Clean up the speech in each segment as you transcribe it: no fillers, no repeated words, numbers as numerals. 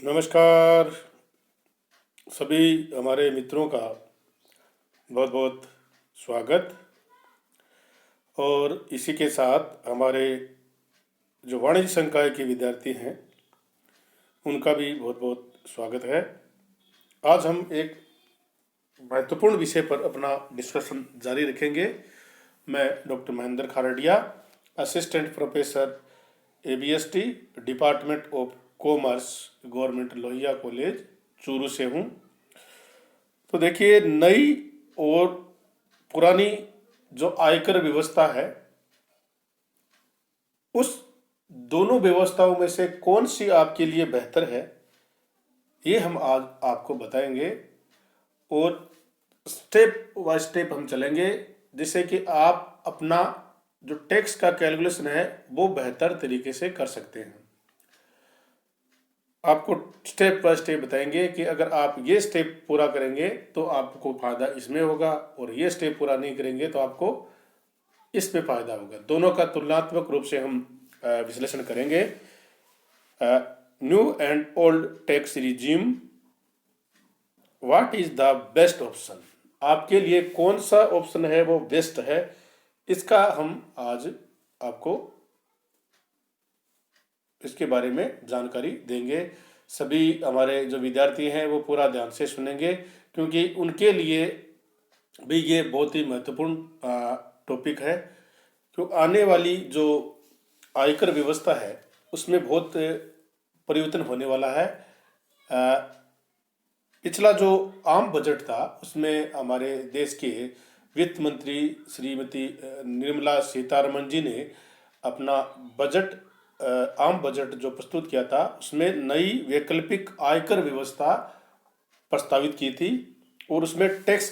नमस्कार सभी हमारे मित्रों का बहुत बहुत स्वागत। और इसी के साथ हमारे जो वाणिज्य संकाय के विद्यार्थी हैं उनका भी बहुत बहुत स्वागत है। आज हम एक महत्वपूर्ण विषय पर अपना डिस्कशन जारी रखेंगे। मैं doctor Mahendra Khardia, assistant professor ABST, department of commerce, government Lohia college, Churu से हूँ। तो देखिए, नई और पुरानी जो आयकर व्यवस्था है, उस दोनों व्यवस्थाओं में से कौन सी आपके लिए बेहतर है, ये हम आज आपको बताएंगे। और स्टेप बाय स्टेप हम चलेंगे, जिससे कि आप अपना जो टैक्स का कैलकुलेशन है वो बेहतर तरीके से कर सकते हैं। आपको स्टेप बाय स्टेप बताएंगे कि अगर आप ये स्टेप पूरा करेंगे तो आपको फायदा इसमें होगा, और ये स्टेप पूरा नहीं करेंगे तो आपको इसमें फायदा होगा। दोनों का तुलनात्मक रूप से हम विश्लेषण करेंगे। New and old tax regime, what is the best option? आपके लिए कौन सा ऑप्शन है वो बेस्ट है, इसका हम आज आपको इसके बारे में जानकारी देंगे। सभी हमारे जो विद्यार्थी हैं वो पूरा ध्यान से सुनेंगे, क्योंकि उनके लिए भी ये बहुत ही महत्वपूर्ण टॉपिक है। क्यों आने वाली जो आयकर व्यवस्था है उसमें बहुत परिवर्तन होने वाला है। पिछला जो आम बजट था उसमें हमारे देश के वित्त मंत्री श्रीमती निर्मला सीतारमण जी ने अपना बजट आम बजट जो प्रस्तुत किया था उसमें नई वैकल्पिक आयकर व्यवस्था प्रस्तावित की थी, और उसमें टैक्स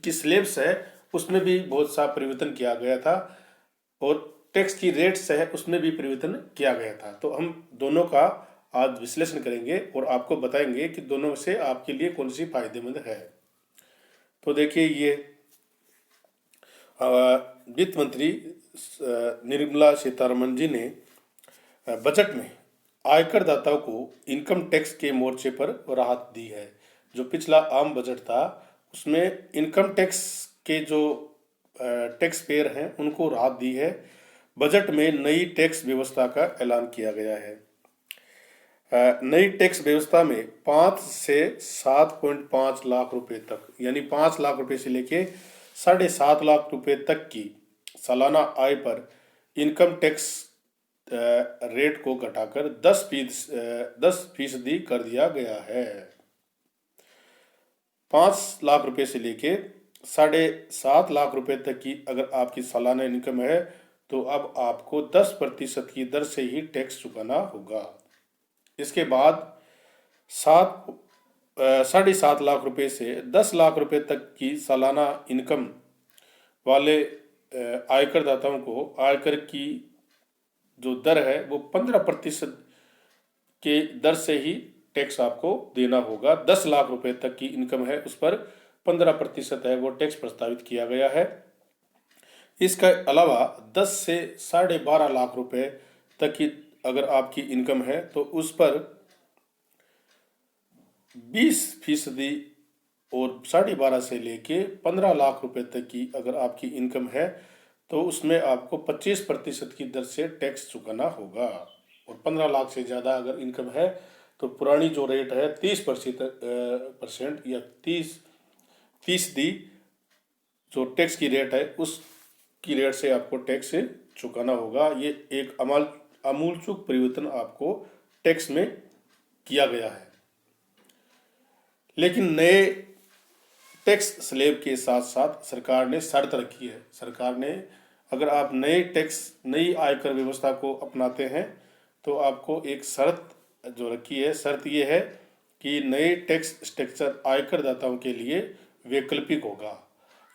की स्लैब्स है उसमें भी बहुत सा परिवर्तन किया गया था, और टैक्स की रेट्स है उसमें भी परिवर्तन किया गया था। तो हम दोनों का आज विश्लेषण करेंगे और आपको बताएंगे कि दोनों से आपके लिए कौन सी फायदेमंद है। तो देखिए, ये वित्त मंत्री निर्मला सीतारमण जी ने बजट में आयकर दाताओं को इनकम टैक्स के मोर्चे पर राहत दी है। जो पिछला आम बजट था उसमें इनकम टैक्स के जो टैक्स पेयर हैं उनको राहत दी है। बजट में नई टैक्स व्यवस्था का ऐलान किया गया है। नई टैक्स व्यवस्था में 5 से 7.5 लाख रुपए तक, यानी 5 लाख रुपए से लेके 7.5 लाख रुपए तक की सालाना आय पर इनकम टैक्स रेट को घटाकर 10% कर दिया गया है। 5 लाख रुपए से लेके 7.5 लाख रुपए तक की अगर आपकी सालाना इनकम है तो अब आपको 10% की दर से ही टैक्स चुकाना होगा। इसके बाद 7.5 लाख रुपए से 10 लाख रुपए तक की सालाना इनकम वाले आयकर दाताओं को आयकर की जो दर है वो 15% के दर से ही टैक्स आपको देना होगा। 10 लाख रुपए तक की इनकम है उस पर 15% है वो टैक्स प्रस्तावित किया गया है। इसके अलावा 10 से 12.5 लाख रुपए तक की अगर आपकी इनकम है तो उस पर 20% और 12.5 से लेके 15 लाख रुपए तक की अगर आपकी इनकम है तो उसमें आपको 25% की दर से टैक्स चुकाना होगा। और 15 लाख से ज़्यादा अगर इनकम है तो पुरानी जो रेट है 30% या 30% जो टैक्स की रेट है उसकी रेट से आपको टैक्स चुकाना होगा। ये एक आमूलचूल परिवर्तन आपको टैक्स में किया गया है। लेकिन नए टैक्स स्लैब के साथ साथ सरकार ने शर्त रखी है। सरकार ने अगर आप नई आयकर व्यवस्था को अपनाते हैं तो आपको एक शर्त जो रखी है, शर्त ये है कि नए टैक्स स्ट्रक्चर आयकर दाताओं के लिए वैकल्पिक होगा।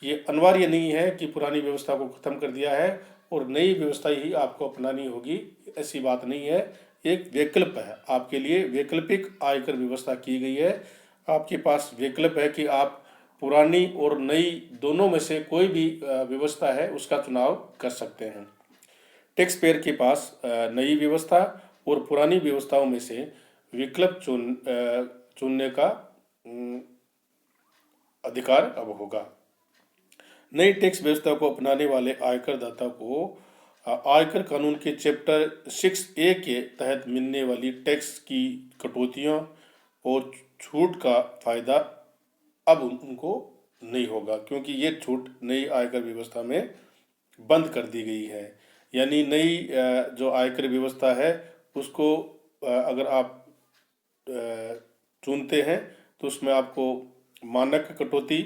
ये अनिवार्य नहीं है कि पुरानी व्यवस्था को खत्म कर दिया है और नई व्यवस्था ही आपको अपनानी होगी, ऐसी बात नहीं है। एक वैकल्प है, आपके लिए वैकल्पिक आयकर व्यवस्था की गई है। आपके पास विकल्प है कि आप पुरानी और नई दोनों में से कोई भी व्यवस्था है उसका चुनाव कर सकते हैं। टैक्स पेयर के पास नई व्यवस्था और पुरानी व्यवस्थाओं में से विकल्प चुनने का अधिकार अब होगा। नई टैक्स व्यवस्था को अपनाने वाले आयकर दाता को आयकर कानून के चैप्टर 6A के तहत मिलने वाली टैक्स की कटौतियों और छूट का फायदा अब उनको नहीं होगा, क्योंकि ये छूट नई आयकर व्यवस्था में बंद कर दी गई है। यानी नई जो आयकर व्यवस्था है उसको अगर आप चुनते हैं तो उसमें आपको मानक कटौती,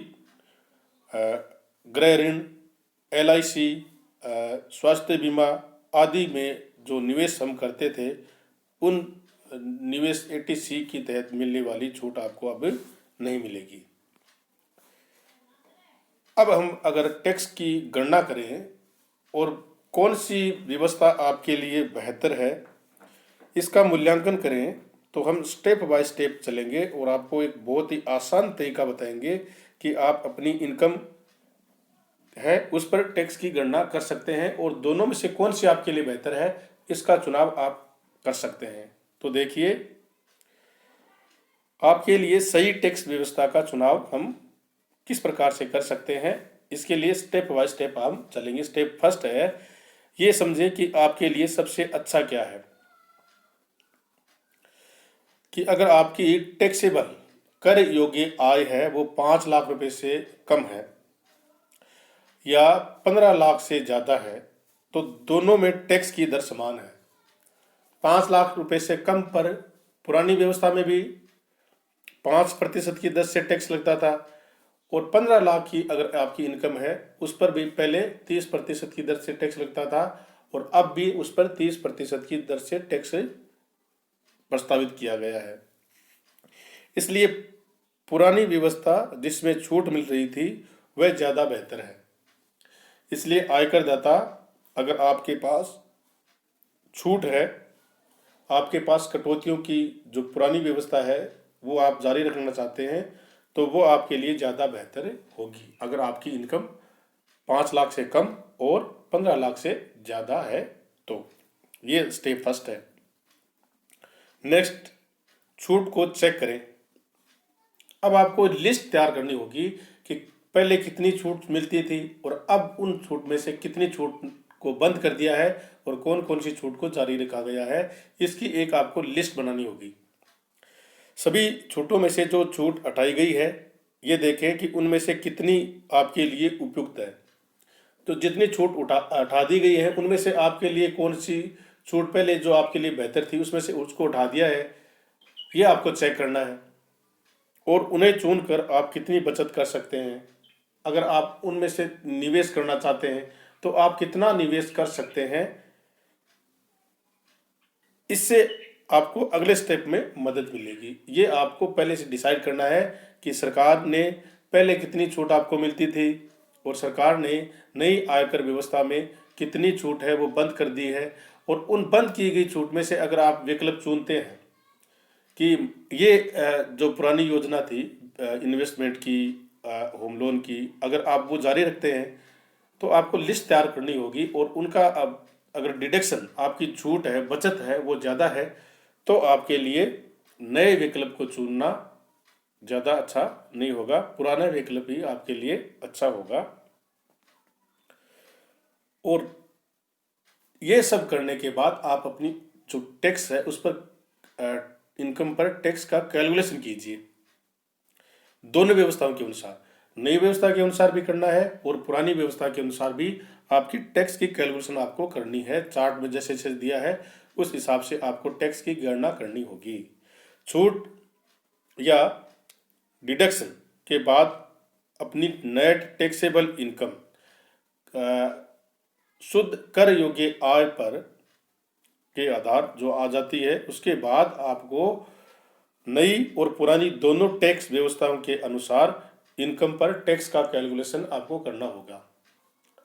गृह ऋण, LIC, स्वास्थ्य बीमा आदि में जो निवेश हम करते थे उन निवेश 80C के तहत मिलने वाली छूट आपको अब नहीं मिलेगी। अब हम अगर टैक्स की गणना करें और कौन सी व्यवस्था आपके लिए बेहतर है इसका मूल्यांकन करें, तो हम स्टेप बाय स्टेप चलेंगे और आपको एक बहुत ही आसान तरीका बताएंगे कि आप अपनी इनकम है उस पर टैक्स की गणना कर सकते हैं और दोनों में से कौन सी आपके लिए बेहतर है इसका चुनाव आप कर सकते हैं। तो देखिए, आपके लिए सही टैक्स व्यवस्था का चुनाव हम किस प्रकार से कर सकते हैं, इसके लिए स्टेप बाय स्टेप हम चलेंगे। स्टेप फर्स्ट है, ये समझें कि आपके लिए सबसे अच्छा क्या है। कि अगर आपकी टैक्सेबल कर योग्य आय है वो 5 लाख रुपए से कम है या 15 लाख से ज़्यादा है, तो दोनों में टैक्स की दर समान है। 5 लाख रुपए से कम पर पुरानी व्यवस्था में भी 5% की दर से टैक्स लगता था और 15 लाख की अगर आपकी इनकम है उस पर भी पहले 30% की दर से टैक्स लगता था और अब भी उस पर 30% की दर से टैक्स प्रस्तावित किया गया है। इसलिए पुरानी व्यवस्था जिसमें छूट मिल रही थी वह ज़्यादा बेहतर है। इसलिए आयकर दाता, अगर आपके पास छूट है, आपके पास कटौतियों की जो पुरानी व्यवस्था है वो आप जारी रखना चाहते हैं, तो वो आपके लिए ज़्यादा बेहतर होगी अगर आपकी इनकम 5 लाख से कम और 15 लाख से ज़्यादा है। तो ये स्टेप फर्स्ट है। नेक्स्ट, छूट को चेक करें। अब आपको लिस्ट तैयार करनी होगी कि पहले कितनी छूट मिलती थी और अब उन छूट में से कितनी छूट को बंद कर दिया है और कौन कौन सी छूट को जारी रखा गया है, इसकी एक आपको लिस्ट बनानी होगी। सभी छूटों में से जो छूट हटाई गई है ये देखें कि उनमें से कितनी आपके लिए उपयुक्त है। तो जितनी छूट हटा दी गई है उनमें से आपके लिए कौन सी छूट पहले जो आपके लिए बेहतर थी उसमें से उसको उठा दिया है, ये आपको चेक करना है और उन्हें चुनकर आप कितनी बचत कर सकते हैं। अगर आप उनमें से निवेश करना चाहते हैं तो आप कितना निवेश कर सकते हैं, इससे आपको अगले स्टेप में मदद मिलेगी। ये आपको पहले से डिसाइड करना है कि सरकार ने पहले कितनी छूट आपको मिलती थी और सरकार ने नई आयकर व्यवस्था में कितनी छूट है वो बंद कर दी है, और उन बंद की गई छूट में से अगर आप विकल्प चुनते हैं कि ये जो पुरानी योजना थी इन्वेस्टमेंट की, होम लोन की, अगर आप वो जारी रखते हैं तो आपको लिस्ट तैयार करनी होगी और उनका अब अगर डिडक्शन आपकी छूट है, बचत है वो ज़्यादा है, तो आपके लिए नए विकल्प को चुनना ज़्यादा अच्छा नहीं होगा, पुराना विकल्प ही आपके लिए अच्छा होगा। और ये सब करने के बाद आप अपनी जो टैक्स है उस पर इनकम पर टैक्स का कैलकुलेशन कीजिए दोनों व्यवस्थाओं के अनुसार। नई व्यवस्था के अनुसार भी करना है और पुरानी व्यवस्था के अनुसार भी आपकी टैक्स की कैलकुलेशन आपको करनी है। चार्ट में जैसे जैसे दिया है उस हिसाब से आपको टैक्स की गणना करनी होगी। छूट या डिडक्शन के बाद अपनी नेट टैक्सेबल इनकम शुद्ध कर योग्य आय पर के आधार जो आ जाती है, उसके बाद आपको नई और पुरानी दोनों टैक्स व्यवस्थाओं के अनुसार इनकम पर टैक्स का कैलकुलेशन आपको करना होगा।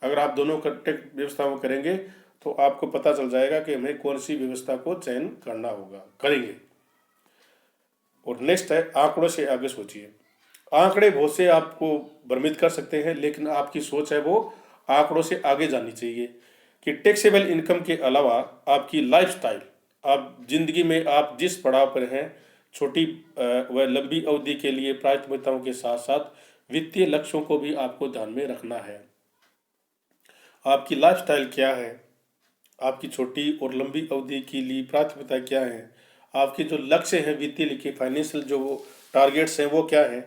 अगर आप दोनों टैक्स व्यवस्थाओं करेंगे तो आपको पता चल जाएगा कि हमें कौन सी व्यवस्था को चयन करना होगा, करेंगे। और नेक्स्ट है, आंकड़ों से आगे सोचिए। आंकड़े बहुत से आपको भ्रमित कर सकते हैं, लेकिन आपकी सोच है वो आंकड़ों से आगे जानी चाहिए कि टैक्सेबल इनकम के अलावा आपकी लाइफस्टाइल, आप जिंदगी में आप जिस पड़ाव पर हैं, छोटी व लंबी अवधि के लिए प्राथमिकताओं के साथ साथ वित्तीय लक्ष्यों को भी आपको ध्यान में रखना है। आपकी लाइफस्टाइल क्या है, आपकी छोटी और लंबी अवधि के लिए प्राथमिकता क्या है, आपके जो लक्ष्य हैं वित्तीय लिखे फाइनेंशियल जो टारगेट्स हैं वो क्या है।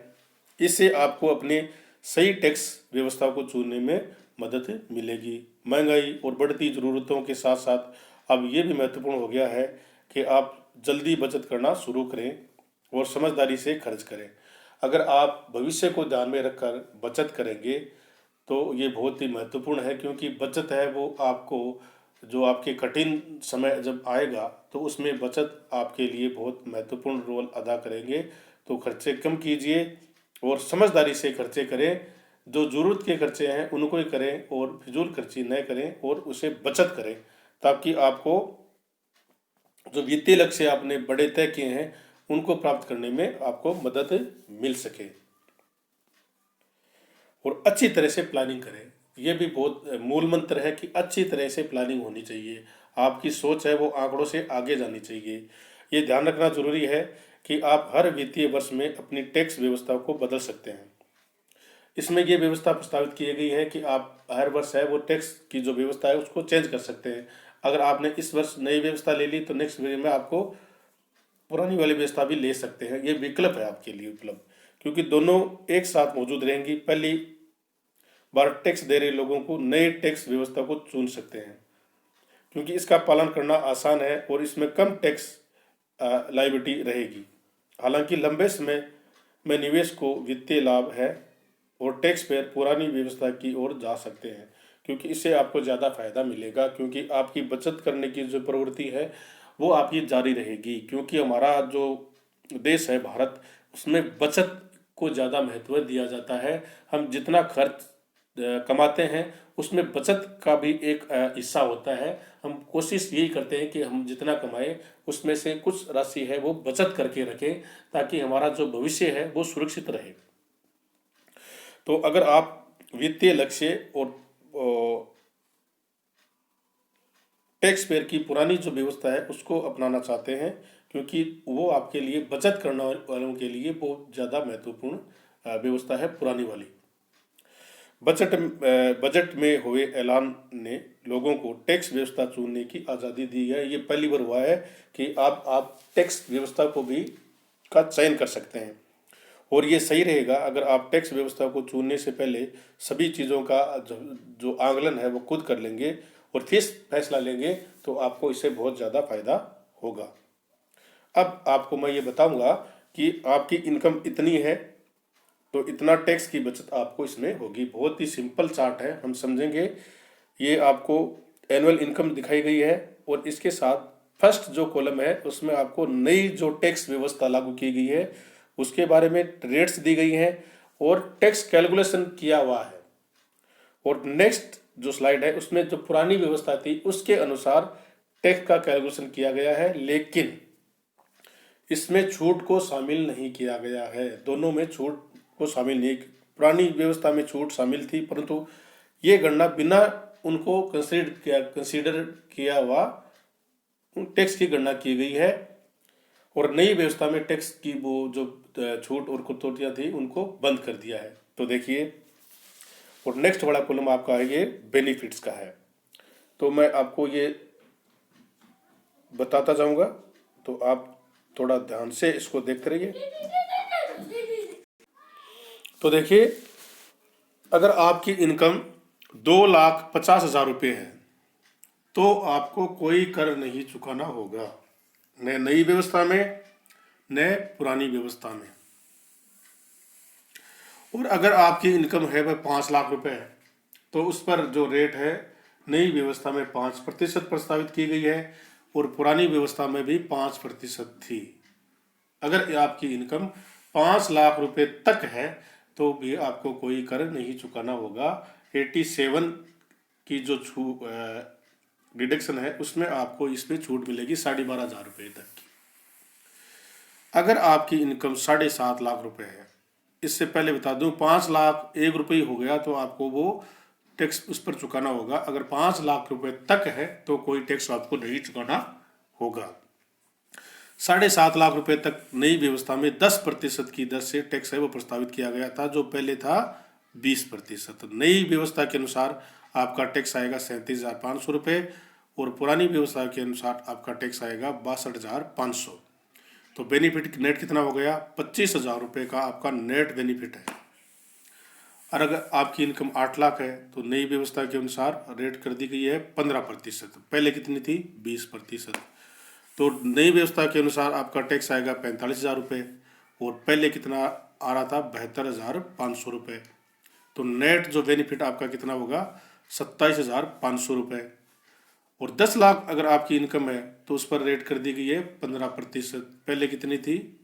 इससे आपको अपने सही टैक्स व्यवस्था को चुनने में मदद मिलेगी। महंगाई और बढ़ती ज़रूरतों के साथ साथ अब ये भी महत्वपूर्ण हो गया है कि आप जल्दी बचत करना शुरू करें और समझदारी से खर्च करें। अगर आप भविष्य को ध्यान में रखकर बचत करेंगे तो ये बहुत ही महत्वपूर्ण है, क्योंकि बचत है वो आपको जो आपके कठिन समय जब आएगा तो उसमें बचत आपके लिए बहुत महत्वपूर्ण रोल अदा करेंगे। तो खर्चे कम कीजिए और समझदारी से खर्चे करें। जो ज़रूरत के खर्चे हैं उनको ही करें और फिजूल खर्ची न करें और उसे बचत करें, ताकि आपको जो वित्तीय लक्ष्य आपने बड़े तय किए हैं उनको प्राप्त करने में आपको मदद मिल सके। और अच्छी तरह से प्लानिंग करें। ये भी बहुत मूल मंत्र है कि अच्छी तरह से प्लानिंग होनी चाहिए। आपकी सोच है वो आंकड़ों से आगे जानी चाहिए। ये ध्यान रखना जरूरी है कि आप हर वित्तीय वर्ष में अपनी टैक्स व्यवस्था को बदल सकते हैं। इसमें ये व्यवस्था प्रस्तावित की गई है कि आप हर वर्ष है वो टैक्स की जो व्यवस्था है उसको चेंज कर सकते हैं। अगर आपने इस वर्ष नई व्यवस्था ले ली तो नेक्स्ट ईयर में आपको पुरानी वाली व्यवस्था भी ले सकते हैं। ये विकल्प है आपके लिए उपलब्ध, क्योंकि दोनों एक साथ मौजूद रहेंगी। पहली बार टैक्स दे रहे लोगों को नए टैक्स व्यवस्था को चुन सकते हैं, क्योंकि इसका पालन करना आसान है और इसमें कम टैक्स लायबिलिटी रहेगी। हालांकि लंबे समय में निवेश को वित्तीय लाभ है और टैक्स पेयर पुरानी व्यवस्था की ओर जा सकते हैं, क्योंकि इससे आपको ज़्यादा फायदा मिलेगा। क्योंकि आपकी बचत करने की जो प्रवृत्ति है वो आपकी जारी रहेगी, क्योंकि हमारा जो देश है भारत, उसमें बचत को ज़्यादा महत्व दिया जाता है। हम जितना खर्च कमाते हैं उसमें बचत का भी एक हिस्सा होता है। हम कोशिश यही करते हैं कि हम जितना कमाएं उसमें से कुछ राशि है वो बचत करके रखें, ताकि हमारा जो भविष्य है वो सुरक्षित रहे। तो अगर आप वित्तीय लक्ष्य और टैक्स पेयर की पुरानी जो व्यवस्था है उसको अपनाना चाहते हैं, क्योंकि वो आपके लिए बचत करने वालों के लिए बहुत ज़्यादा महत्वपूर्ण व्यवस्था है पुरानी वाली। बजट में हुए ऐलान ने लोगों को टैक्स व्यवस्था चुनने की आज़ादी दी है। ये पहली बार हुआ है कि आप टैक्स व्यवस्था को भी का चयन कर सकते हैं। और ये सही रहेगा अगर आप टैक्स व्यवस्था को चुनने से पहले सभी चीज़ों का जो आंकलन है वो खुद कर लेंगे और फिर फैसला लेंगे, तो आपको इससे बहुत ज़्यादा फायदा होगा। अब आपको मैं ये बताऊंगा कि आपकी इनकम इतनी है तो इतना टैक्स की बचत आपको इसमें होगी। बहुत ही सिंपल चार्ट है, हम समझेंगे। ये आपको एनुअल इनकम दिखाई गई है और इसके साथ फर्स्ट जो कॉलम है उसमें आपको नई जो टैक्स व्यवस्था लागू की गई है उसके बारे में रेट्स दी गई हैं और टैक्स कैलकुलेशन किया हुआ है। और नेक्स्ट जो स्लाइड है उसमें जो पुरानी व्यवस्था थी उसके अनुसार टैक्स का कैलकुलेशन किया गया है, लेकिन इसमें छूट को शामिल नहीं किया गया है। दोनों में छूट को शामिल नहीं, पुरानी व्यवस्था में छूट शामिल थी परंतु ये गणना बिना उनको कंसीडर किया हुआ टैक्स की गणना की गई है। और नई व्यवस्था में टैक्स की वो जो छूट और कटौतियाँ थी उनको बंद कर दिया है। तो देखिए, और नेक्स्ट वाला कॉलम आपका है ये बेनिफिट्स का है। तो मैं आपको ये बताता जाऊंगा, तो आप थोड़ा ध्यान से इसको देखते रहिए। तो देखिए, अगर आपकी इनकम 2,50,000 रुपये है तो आपको कोई कर नहीं चुकाना होगा, न नई व्यवस्था में न पुरानी व्यवस्था में। और अगर आपकी इनकम है वह 5 लाख रुपए है तो उस पर जो रेट है नई व्यवस्था में 5% प्रस्तावित की गई है और पुरानी व्यवस्था में भी 5% थी। अगर आपकी इनकम 5 लाख रुपए तक है तो भी आपको कोई कर नहीं चुकाना होगा। 87 की जो डिडक्शन है उसमें आपको इसमें छूट मिलेगी 12,500 रुपये तक की। अगर आपकी इनकम 7.5 लाख रुपए है, इससे पहले बता दूं 5 लाख 1 रुपये हो गया तो आपको वो टैक्स उस पर चुकाना होगा। अगर 5 लाख रुपए तक है तो कोई टैक्स आपको नहीं चुकाना होगा। 7.5 लाख रुपए तक नई व्यवस्था में 10% की दर से टैक्स है वो प्रस्तावित किया गया था, जो पहले था 20%। नई व्यवस्था के अनुसार आपका टैक्स आएगा 37,500 रुपये और पुरानी व्यवस्था के अनुसार आपका टैक्स आएगा 62,500। तो बेनिफिट नेट कितना हो गया? 25,000 रुपये का आपका नेट बेनिफिट है। और अगर आपकी इनकम 8 लाख है तो नई व्यवस्था के अनुसार रेट कर दी गई है 15%। पहले कितनी थी? 20%। तो नई व्यवस्था के अनुसार आपका टैक्स आएगा 45,000 रुपये और पहले कितना आ रहा था? 72,500 रुपये। तो नेट जो बेनिफिट आपका कितना होगा? 27,500 रुपये। और 10 लाख अगर आपकी इनकम है तो उस पर रेट कर दी गई है 15%। पहले कितनी थी?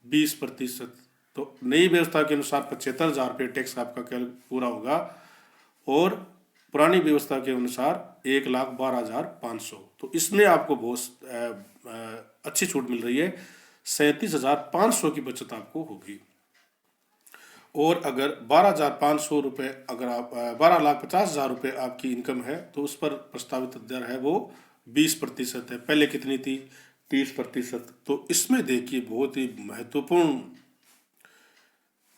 20%। तो नई व्यवस्था के अनुसार 75,000 रुपये टैक्स आपका पूरा होगा और पुरानी व्यवस्था के अनुसार 1,12,500। तो इसमें आपको बहुत अच्छी छूट मिल रही है, 37,500 की बचत आपको होगी। और अगर 12,500 रुपये, अगर आप 12,50,000 रुपये आपकी इनकम है तो उस पर प्रस्तावित दर है वो 20% है। पहले कितनी थी? 30%। तो इसमें देखिए बहुत ही महत्वपूर्ण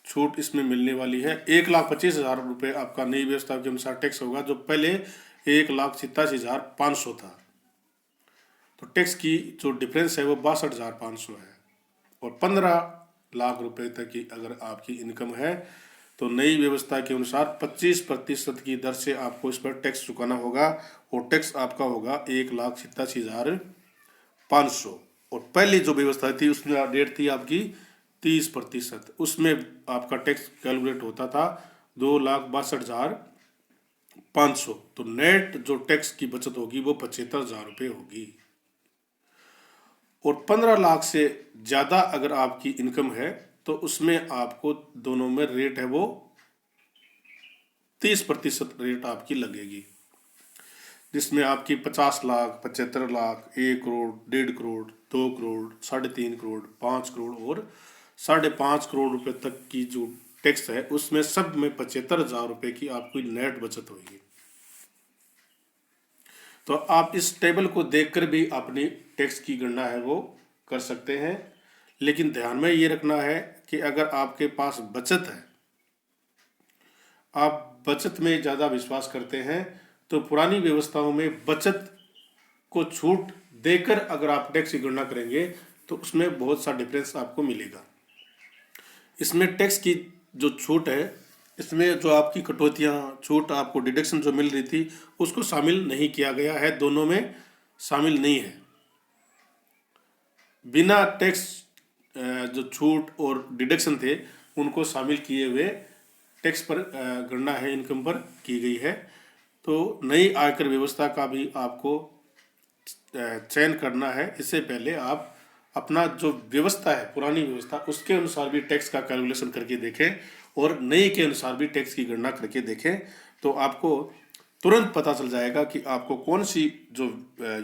छूट इसमें मिलने वाली है। 1,25,000 रुपये आपका नई व्यवस्था के अनुसार टैक्स होगा, जो पहले 1,87,500 था। तो टैक्स की जो डिफरेंस है वो 62,500 है। और 15 लाख रुपए तक की अगर आपकी इनकम है तो नई व्यवस्था के अनुसार 25% की दर से आपको इस पर टैक्स चुकाना होगा और टैक्स आपका होगा 1,87,500। और पहली जो व्यवस्था थी उसमें रेट थी आपकी 30%। उसमें आपका टैक्स कैलकुलेट होता था 2,62,500। तो नेट जो टैक्स की बचत होगी वो 75,000 रुपये होगी। और 15 लाख से ज़्यादा अगर आपकी इनकम है तो उसमें आपको दोनों में रेट है वो 30% रेट आपकी लगेगी, जिसमें आपकी 50 लाख, 75 लाख, 1 करोड़, 1.5 करोड़, 2 करोड़, 3.5 करोड़, 5 करोड़ और 5.5 करोड़ रुपए तक की जो टैक्स है उसमें सब में 75,000 रुपये की आपको नेट बचत होगी। तो आप इस टेबल को देखकर भी अपनी टैक्स की गणना है वो कर सकते हैं, लेकिन ध्यान में ये रखना है कि अगर आपके पास बचत है, आप बचत में ज़्यादा विश्वास करते हैं, तो पुरानी व्यवस्थाओं में बचत को छूट देकर अगर आप टैक्स की गणना करेंगे तो उसमें बहुत सा डिफरेंस आपको मिलेगा। इसमें टैक्स की जो छूट है, इसमें जो आपकी कटौतियाँ, छूट, आपको डिडक्शन जो मिल रही थी उसको शामिल नहीं किया गया है, दोनों में शामिल नहीं है। बिना टैक्स जो छूट और डिडक्शन थे उनको शामिल किए हुए टैक्स पर गणना है इनकम पर की गई है। तो नई आयकर व्यवस्था का भी आपको चयन करना है। इससे पहले आप अपना जो व्यवस्था है, पुरानी व्यवस्था, उसके अनुसार भी टैक्स का कैलकुलेशन करके देखें और नई के अनुसार भी टैक्स की गणना करके देखें, तो आपको तुरंत पता चल जाएगा कि आपको कौन सी जो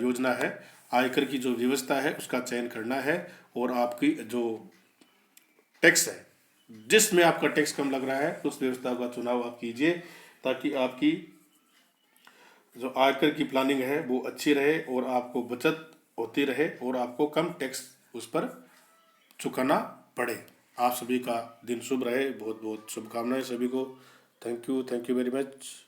योजना है, आयकर की जो व्यवस्था है उसका चयन करना है और आपकी जो टैक्स है, जिसमें आपका टैक्स कम लग रहा है उस व्यवस्था का चुनाव आप कीजिए, ताकि आपकी जो आयकर की प्लानिंग है वो अच्छी रहे और आपको बचत होती रहे और आपको कम टैक्स उस पर चुकाना पड़े। आप सभी का दिन शुभ रहे। बहुत बहुत शुभकामनाएं सभी को। Thank you very much.